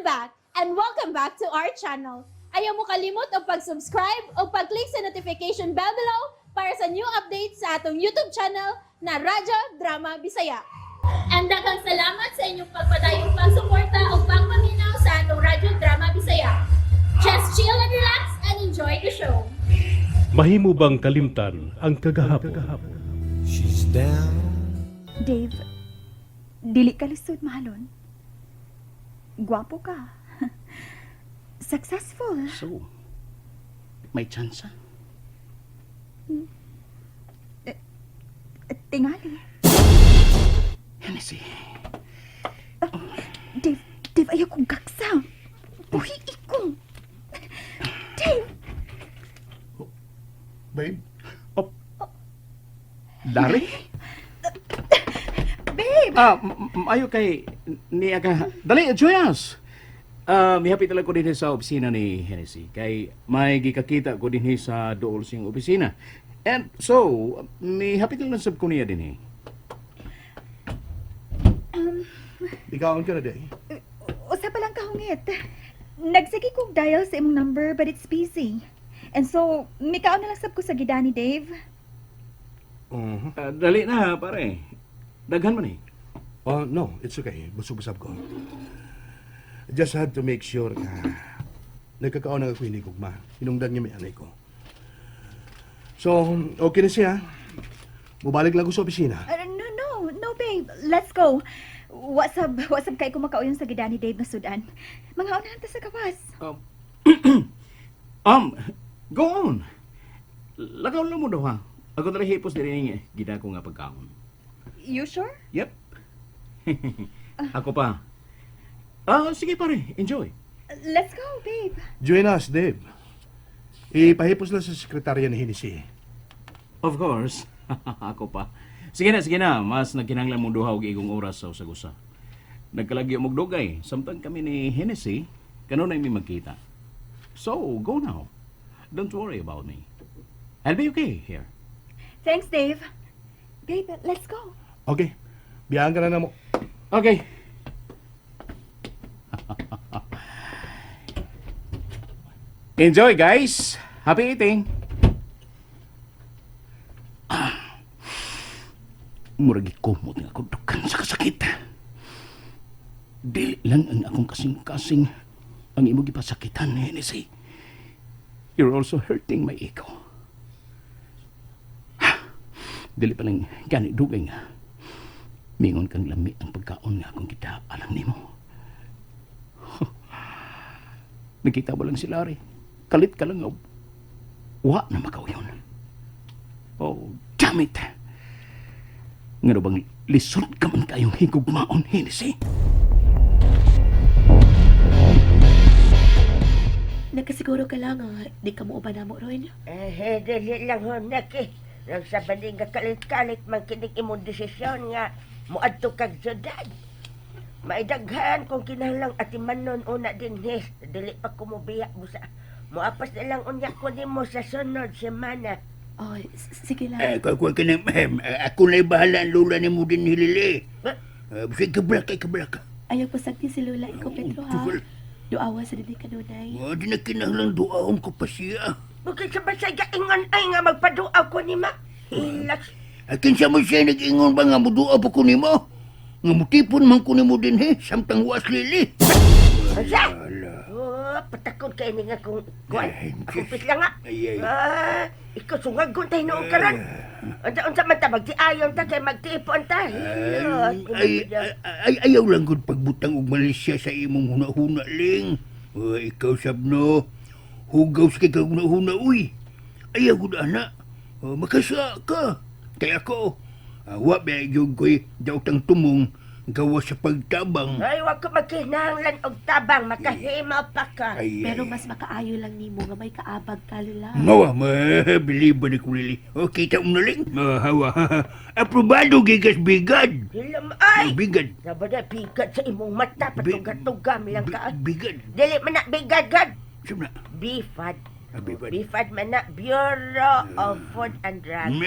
back and welcome back to our channel. Ayaw mo kalimot o pag-subscribe o pag-click sa notification bell below para sa new updates sa atong YouTube channel na Radyo Drama Bisaya. And daghang salamat sa inyong pagpadayong pagsuporta o pagpaminaw sa atong Radyo Drama Bisaya. Just chill and relax and enjoy the show. Mahimo bang kalimtan ang kagahapon? She's down. Dave, dili ka lisod mahalon. Gwapo ka. Successful. So, may chance? Tingali. Hennessy. Dave, ayaw kong gaksa. Buhi ikong. Dave, Babe? Dari? babe. Ayo kay ni aga. Dali, Joyas. Mihapit talaga ko din sa opisina ni Hennessy. Kay may gikakita ko din sa dool siyang opisina. And so, mihapit lang sab ko niya din Ikaw ka na, day. Usa pa lang kahungit. Nagsigi kong dial sa imong number but it's busy. And so, mikaon na lang sab ko sa gidani, Dave. Dali na, pare. Daghan man No, it's okay. Busog-busab ko. Just had to make sure na nagkakaon na ako hindi gugma. Hinungdan niya may anay ko. So, okay na siya. Mubalik lang ko sa opisina. No, babe. Let's go. Wasab kay kumakauyon sa gidani, Dave, na sudan. Mga unahan ta sa kawas. Go on. Lagaw lang mo daw ha. Ako talaga hipos din gida ko nga pagkaon. You sure? Yep. Ako pa. Sige pare, enjoy. Let's go, babe. Join us, Dave. Ipahipos lang sa sekretarya ni Hennessy. Of course. Ako pa. Sige na. Mas nagkinahanglan mong duha og igong oras sa usag-usa. Nagkalagyo mong dugay. Samtang kami ni Hennessy, kanunay mi magkita. So, go now. Don't worry about me. I'll be okay here. Thanks, Dave. Babe, let's go. Okay. Biyahan ka na mo. Okay. Enjoy, guys. Happy eating. Muragi kumot nga ako dukan sa kasakit. Dili lang ang akong kasing-kasing ang imo gipasakitan, Hennessy. You're also hurting my ego. Dili pa lang gani dugay nga. Mingon kang lami ang pagkaon nga akong kita alam nimo. Nakita mo lang si Larry. Kalit ka lang nga. Wa na makaw yun. Oh, damn it. Nga bang lisod ka man kayong higugmaon, Hennessy? Nakasiguro ka lang nga, di ka mo uban na mo, Ron. Dili lang ho, Naki. Nang sa baling nga kalit-kalit man kinig imong desisyon nga muadto kag syudad. Maidaghan kung kinahanglang atimanon una din dili pa ko mobiya busa. Muapas na lang unya ko nimo sa sunod semana. Oh, sige lang. Kakuha ka na, ma'am. Ako na'y bahala ang lula ni mo din hilili. Sige, kabla ka. Ayaw pasagti si Lola, ikaw, Pedro, ha? Duawa sa dinig kanunay. Di na kinahanglang duaon ko pa siya. Bukod sa basay ka ingon ay nga magpaduaw ko ni ma. Hilak. Akin siya mo siya nag-ingon ba nga mo dua pa ko ni mo? Nga mutipon man ko ni mo din samtang was lili. Asa? Patakod kayo ni nga kung kuwan. Kupit lang nga. Ikaw sungagon tayo noong karan. Unsa man ta magtiayon ta kay magtipon ta. Ayaw lang gud pagbutang og Malaysia sa imong huna-huna ling. Ikaw sabno. Hugaw sa kay huna-huna uy. Ayaw gud ana. Makasa ka. Kaya ako. Wa ba yung ko'y dautang tumong gawa sa pagtabang. Ay, wag ko magkinahanglan og tabang. Makahima pa ka. Pero mas makaayo lang nimo nga may kaabag ka, Lola. Mawa, mabilib ba ni Kulili? O, kita mo na ling. Hawa, aprobado gigas bigad. Hilam ay! Bigad. Nabada bigat sa imong mata. Patugam-tugam lang ka. Bigad. Dili man na bigad-gad. Siyam na. Bifad. Bifad. Bifad man na. Bureau of Food and Drugs.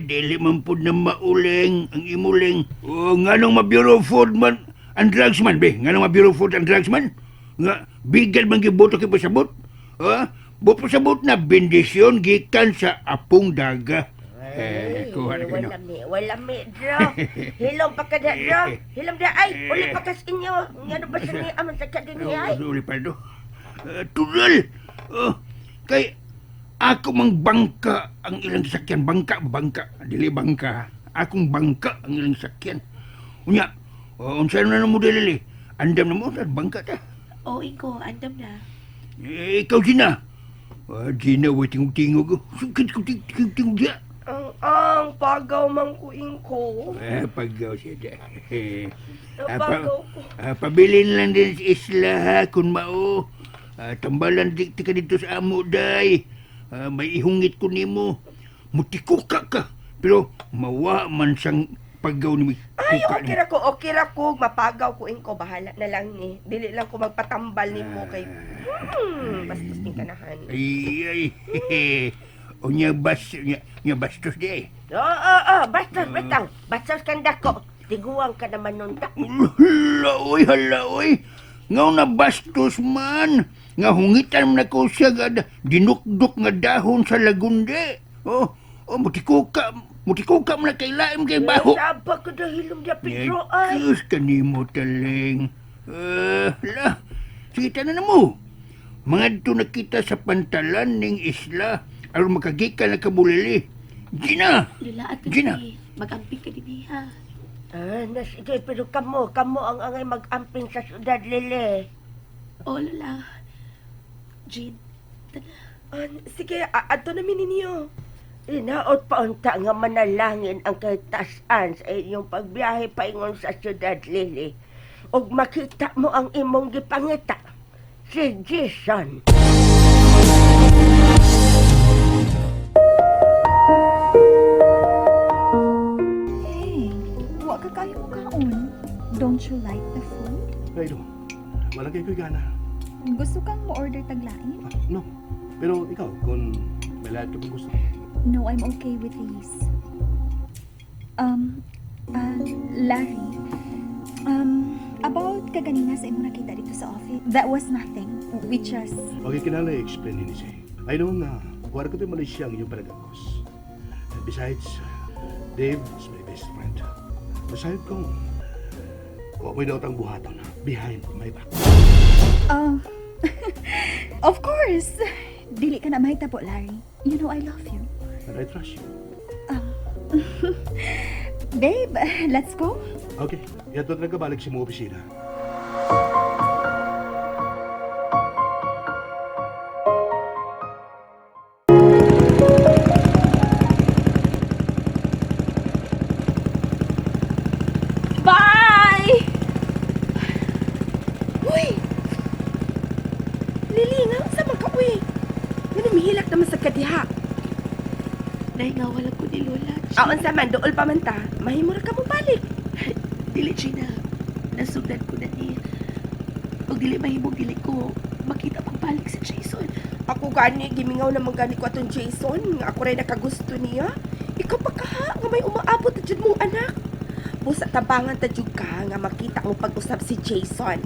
Dili man po na mauling ang imuling. O, nga nung ma-Bureau of Food man and Drugs man, be? Nga nung ma-Bureau of Food and Drugs man? Nga, bigal man giboto kay pasabot. Ha? Pasabot na bendisyon gikan sa apong daga. Kuha na kayo. Wala mi, dro. Hilom pa ka da, dro. Hilom da, ay, uli pa kas inyo. Nga ba sa niya aman sa kadini, ay? Uli pa do. Tural. Kay, ako mang bangka ang ilang sakyan. Bangka. Dili bangka. Akong bangka ang ilang sakyan. Unya, unsa na mo dili? Andam na mo sa bangka ta. O, Inko, andam na. Ikaw, Gina. Gina, way tingog-tingog. Sukit ko tingog siya. Ang pagaw man ko, Inko. Pagaw siya da. Pagaw ko. Pabilin lang din sa isla ha, kung mao. Tambalan di ka dito sa amo, day. May ihungit ko nimo. Mutikuka ka. Pero mawa man sang pagaw ni Ay, kuka okay ra ko. Mapagaw ko, Inko. Bahala na lang ni. Dili lang ko magpatambal ni mo kay... bastos din kanahan. Ay. O nya bastos di ay. Oo, bastos kanda ko. Tiguang ka naman nun ta. Hala oy. Ngaw na bastos man. Nga hungitan na ko siya dinukduk nga dahon sa lagunde. Mutikuka mo na kay laim kay baho. Saba ko dahilom niya, Pedro, ay. Diyos kanimo taling. Kita na mo. Mga dito na kita sa pantalan ning isla. Aron makagika na kabulili. Gina! Lula at Gina. kasi, mag-amping ka din ha. Sige, pero kamo ang angay mag-amping sa syudad, Lili. O, Lula. Jean, Sige, ato namin ninyo. Inaot pa unta nga manalangin ang kahitasan sa inyong pagbiyahe paingon sa syudad, Lili. Og makita mo ang imong gipangita, si Jason. Hey, wa ka kayo mo kaon. Don't you like the food? Pero, malagay ko'y gana. Gusto kang mo-order taglain? No. Pero ikaw, kung may lahat ka pang gusto. No, I'm okay with these. Larry, about kaganina sa imo nakita dito sa office, that was nothing. We just... Okay, kinala i-explain ni Say. I know na, wala ko ito Malaysia ang iyong panagagos. And besides, Dave is my best friend. Aside ko, huwag mo daw ang buhaton behind my back. Of course! Dili ka na mahita po, Larry. You know I love you. And I trust you. Babe, let's go. Okay, yato na nagkabalik sa mga opisina. Bye! Uy! Lili, nga sa mga uy. Nga namihilak naman sa kadiha. Dahil nga wala ko ni Lola. Aon sa man, dool pa man ta. Mahimura ka mo balik. Dili, Gina. Nasugdan ko na ni. Pag dili mahimong dili ko, makita pagbalik si Jason. Ako gani, gimingaw naman gani ko atong Jason. Nga ako rin nakagusto niya. Ikaw pa ka ha, nga may umaabot na dyan mong anak. Busa tabangan ta dyan ka, nga makita mo pag-usap si Jason.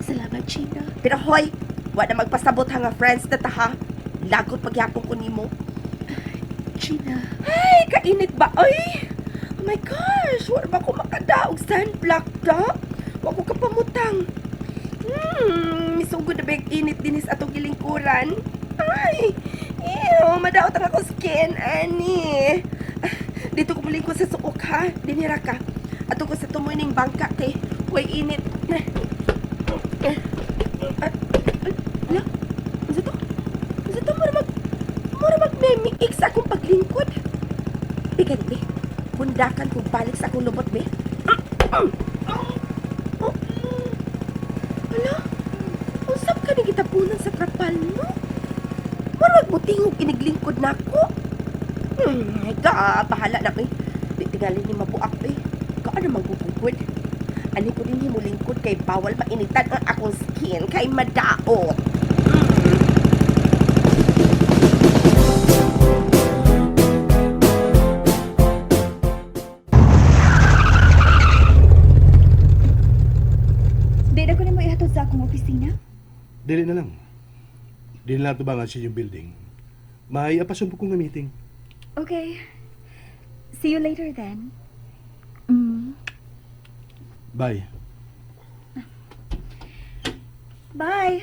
Salamat, Gina. Pero hoy, wala magpasabot ha nga friends na ta ha. Lagot pagyapon ko nimo. Gina. Ay, kainit ba? Ay! Oh my gosh! Wala ba ko makadaog sunblock da? Wala ko kapamutang. Misugod na ba yung init dinis atong gilingkuran? Ay! Ew! Madaot ang ako skin, ani! Dito ko muling ko sa suok ha. Dinira ka. Ato ko sa tumuning bangka, te. Huwag init. Ala? Ano to? Ano to? Mura mag-memi-ix akong paglingkod. Bigan, be. Bundakan kung balik sa akong lubot, be. Ala? Usap ka ni gitapunan sa trapal, no? Mura magbutingog iniglingkod na ako. My God, bahala na ko. Di tingalin ni mabuak, be. Kaan na magugugod. Ani ko din himulingkod kay bawal mainitan ang akong skin kay madaot. Date ako na mo ihatod sa akong opisina. Dili na lang. Dili na tubangan sa inyong building. May apasumpo ko nga meeting. Okay. See you later then. Mm. Bye. Bye.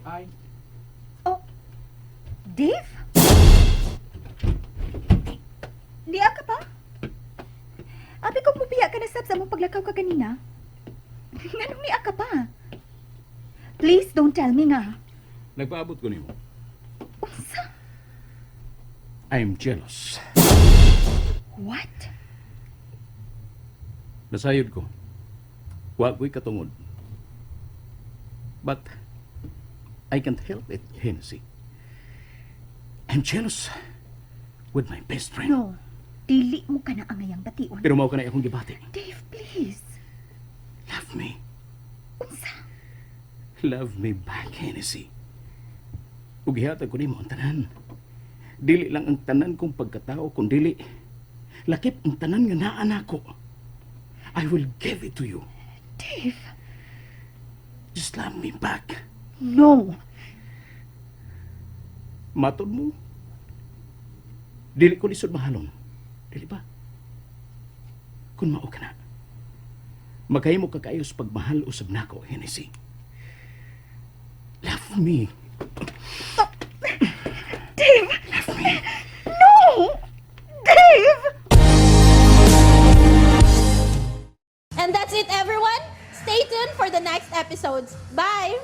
Ay, Oh, Dave? Niya ka pa? Abi ko mubiya ka na sab sa mong paglakaw ka kanina. Nganong niya ka pa? Please don't tell me nga. nagpaabot ko nimo. Unsa? I'm jealous. What? Nasayod ko. Wa ko'y katungod. But I can't help it, Hennessy. I'm jealous with my best friend. No. Dili mo ka na ang ngayang bation. Pero mao ka na akong gibati. Dave, please. Love me. Unsa? Love me back, Hennessy. Ug gihatag ko nimo ang tanan. Dili lang ang tanan kong pagkatao, kundi lakip ang tanan nga naa nako. I will give it to you. Dave. Just love me back. No. Matod mo. Dili ko lisod mahalon. Dili ba? Kung mao ka na, magkahimo ka kayo sa pagmahal usab nako, Hennessy. Love me. Dave! Love me. No! Dave! And that's it, everyone. Stay tuned for the next episodes. Bye!